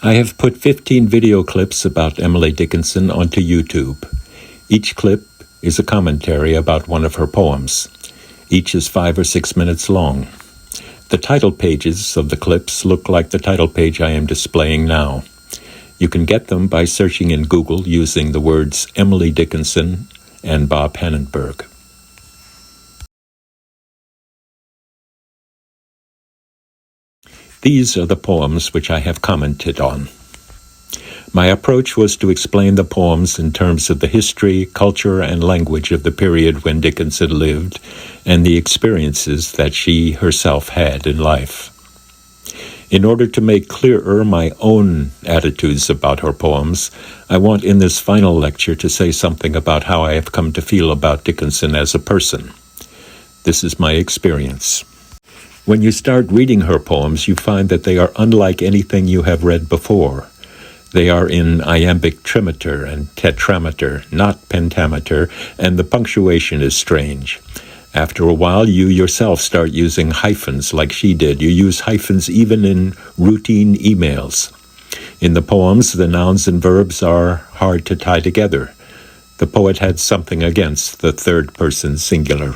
I have put 15 video clips about Emily Dickinson onto YouTube. Each clip is a commentary about one of her poems. Each is 5 or 6 minutes long. The title pages of the clips look like the title page I am displaying now. You can get them by searching in Google using the words Emily Dickinson and Bob Hanenberg. These are the poems which I have commented on. My approach was to explain the poems in terms of the history, culture, and language of the period when Dickinson lived and the experiences that she herself had in life. In order to make clearer my own attitudes about her poems, I want in this final lecture to say something about how I have come to feel about Dickinson as a person. This is my experience. When you start reading her poems, you find that they are unlike anything you have read before. They are in iambic trimeter and tetrameter, not pentameter, and the punctuation is strange. After a while, you yourself start using hyphens like she did. You use hyphens even in routine emails. In the poems, the nouns and verbs are hard to tie together. The poet had something against the third-person singular.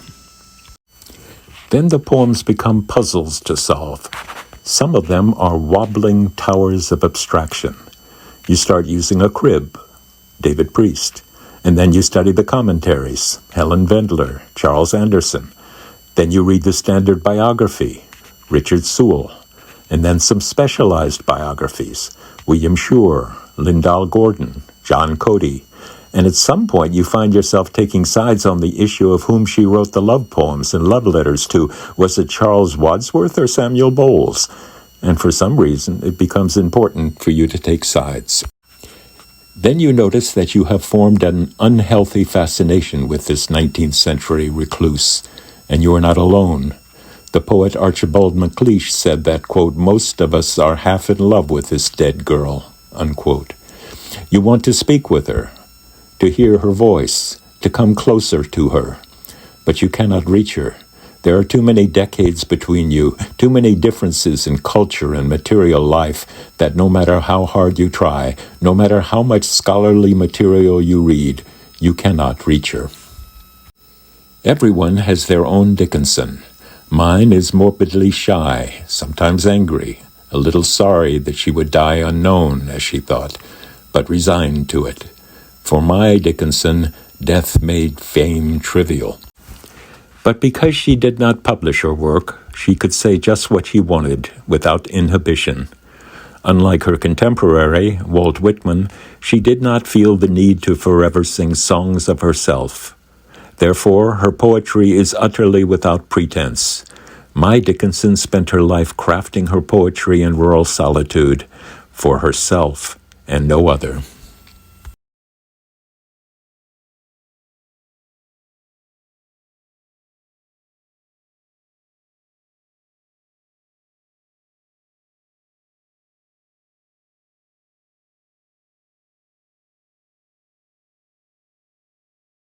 Then the poems become puzzles to solve. Some of them are wobbling towers of abstraction. You start using a crib, David Priest, and then you study the commentaries, Helen Vendler, Charles Anderson. Then you read the standard biography, Richard Sewell, and then some specialized biographies, William Schur, Lyndall Gordon, John Cody, and at some point you find yourself taking sides on the issue of whom she wrote the love poems and love letters to. Was it Charles Wadsworth or Samuel Bowles? And for some reason, it becomes important for you to take sides. Then you notice that you have formed an unhealthy fascination with this 19th century recluse, and you are not alone. The poet Archibald MacLeish said that, quote, most of us are half in love with this dead girl, unquote. You want to speak with her, to hear her voice, to come closer to her, but you cannot reach her. There are too many decades between you, too many differences in culture and material life that no matter how hard you try, no matter how much scholarly material you read, you cannot reach her. Everyone has their own Dickinson. Mine is morbidly shy, sometimes angry, a little sorry that she would die unknown, as she thought, but resigned to it. For my Dickinson, death made fame trivial. But because she did not publish her work, she could say just what she wanted without inhibition. Unlike her contemporary, Walt Whitman, she did not feel the need to forever sing songs of herself. Therefore, her poetry is utterly without pretense. My Dickinson spent her life crafting her poetry in rural solitude for herself and no other.